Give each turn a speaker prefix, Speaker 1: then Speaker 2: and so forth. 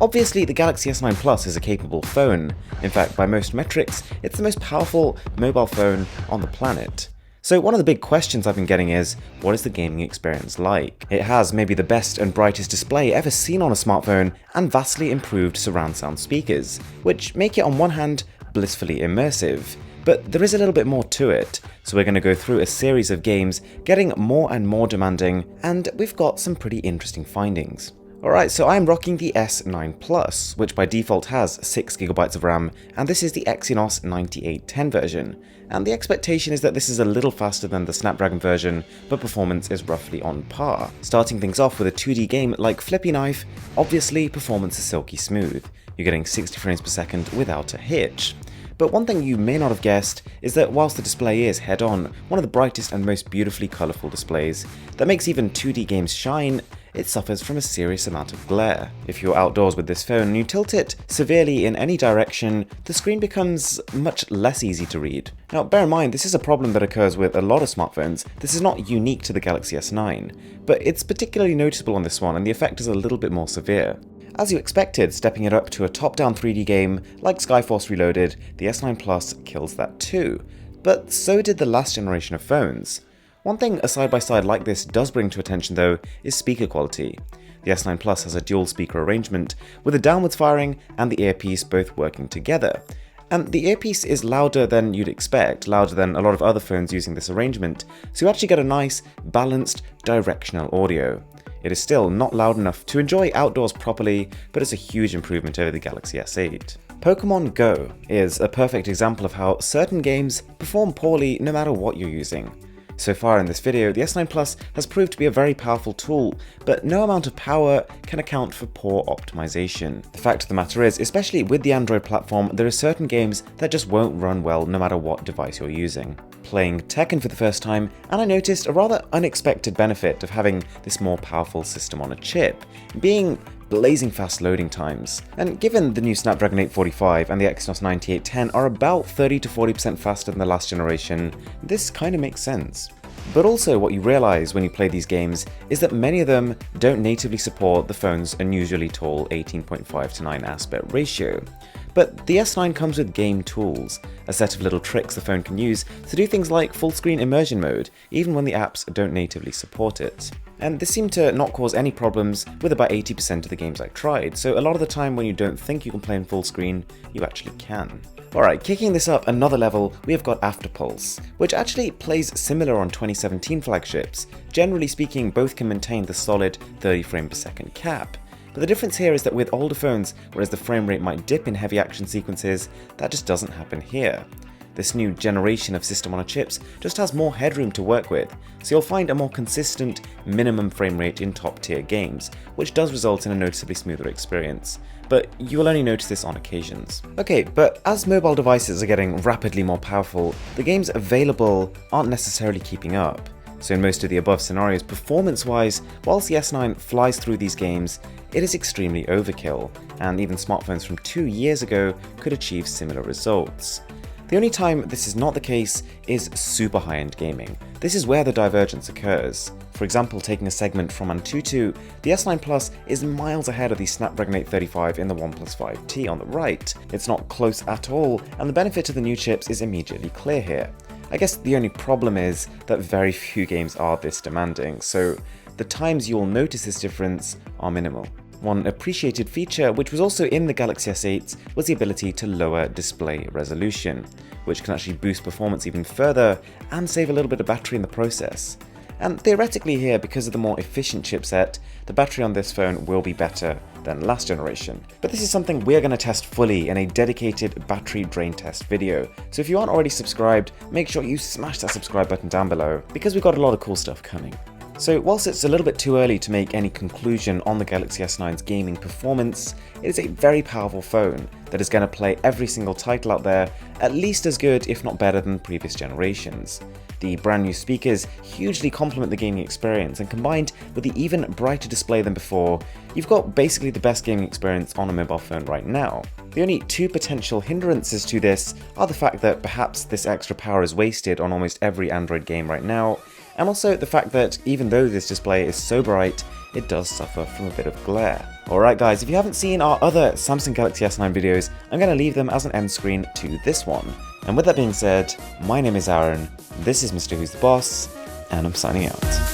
Speaker 1: Obviously, the Galaxy S9 Plus is a capable phone. In fact, by most metrics, it's the most powerful mobile phone on the planet. So one of the big questions I've been getting is, what is the gaming experience like? It has maybe the best and brightest display ever seen on a smartphone and vastly improved surround sound speakers, which make it on one hand blissfully immersive. But there is a little bit more to it, so we're going to go through a series of games getting more and more demanding, and we've got some pretty interesting findings. Alright, so I'm rocking the S9 Plus, which by default has 6GB of RAM, and this is the Exynos 9810 version. And the expectation is that this is a little faster than the Snapdragon version, but performance is roughly on par. Starting things off with a 2D game like Flippy Knife, obviously performance is silky smooth. You're getting 60 frames per second without a hitch. But one thing you may not have guessed is that whilst the display is head-on, one of the brightest and most beautifully colourful displays that makes even 2D games shine, it suffers from a serious amount of glare. If you're outdoors with this phone and you tilt it severely in any direction, the screen becomes much less easy to read. Now bear in mind, this is a problem that occurs with a lot of smartphones. This is not unique to the Galaxy S9, but it's particularly noticeable on this one, and the effect is a little bit more severe. As you expected, stepping it up to a top-down 3D game like Skyforce Reloaded, the S9 Plus kills that too. But so did the last generation of phones. One thing a side-by-side like this does bring to attention though is speaker quality. The S9 Plus has a dual speaker arrangement, with the downwards firing and the earpiece both working together. And the earpiece is louder than you'd expect, louder than a lot of other phones using this arrangement, so you actually get a nice, balanced, directional audio. It is still not loud enough to enjoy outdoors properly, but it's a huge improvement over the Galaxy S8. Pokemon Go is a perfect example of how certain games perform poorly no matter what you're using. So far in this video, the S9 Plus has proved to be a very powerful tool, but no amount of power can account for poor optimization. The fact of the matter is, especially with the Android platform, there are certain games that just won't run well no matter what device you're using. Playing Tekken for the first time, and I noticed a rather unexpected benefit of having this more powerful system on a chip, being blazing fast loading times. And given the new Snapdragon 845 and the Exynos 9810 are about 30 to 40% faster than the last generation, this kind of makes sense. But also what you realise when you play these games is that many of them don't natively support the phone's unusually tall 18.5:9 aspect ratio. But the S9 comes with game tools, a set of little tricks the phone can use to do things like full screen immersion mode, even when the apps don't natively support it. And this seemed to not cause any problems with about 80% of the games I tried, so a lot of the time when you don't think you can play in full screen, you actually can. Alright, kicking this up another level, we have got Afterpulse, which actually plays similar on 2017 flagships. Generally speaking, both can maintain the solid 30 frames per second cap. But the difference here is that with older phones, whereas the frame rate might dip in heavy action sequences, that just doesn't happen here. This new generation of system on a chips just has more headroom to work with, so you'll find a more consistent minimum frame rate in top tier games, which does result in a noticeably smoother experience. But you will only notice this on occasions. Okay, but as mobile devices are getting rapidly more powerful, the games available aren't necessarily keeping up. So in most of the above scenarios, performance-wise, whilst the S9 flies through these games, it is extremely overkill, and even smartphones from 2 years ago could achieve similar results. The only time this is not the case is super high-end gaming. This is where the divergence occurs. For example, taking a segment from Antutu, the S9 Plus is miles ahead of the Snapdragon 835 in the OnePlus 5T on the right. It's not close at all, and the benefit of the new chips is immediately clear here. I guess the only problem is that very few games are this demanding, so the times you'll notice this difference are minimal. One appreciated feature, which was also in the Galaxy S8, was the ability to lower display resolution, which can actually boost performance even further and save a little bit of battery in the process. And theoretically here, because of the more efficient chipset, the battery on this phone will be better than last generation. But this is something we're going to test fully in a dedicated battery drain test video, so if you aren't already subscribed, make sure you smash that subscribe button down below, because we've got a lot of cool stuff coming. So whilst it's a little bit too early to make any conclusion on the Galaxy S9's gaming performance, it is a very powerful phone that is going to play every single title out there at least as good, if not better, than previous generations. The brand new speakers hugely complement the gaming experience, and combined with the even brighter display than before, you've got basically the best gaming experience on a mobile phone right now. The only two potential hindrances to this are the fact that perhaps this extra power is wasted on almost every Android game right now, and also the fact that even though this display is so bright, it does suffer from a bit of glare. Alright guys, if you haven't seen our other Samsung Galaxy S9 videos, I'm going to leave them as an end screen to this one. And with that being said, my name is Aaron, this is Mr. Who's the Boss, and I'm signing out.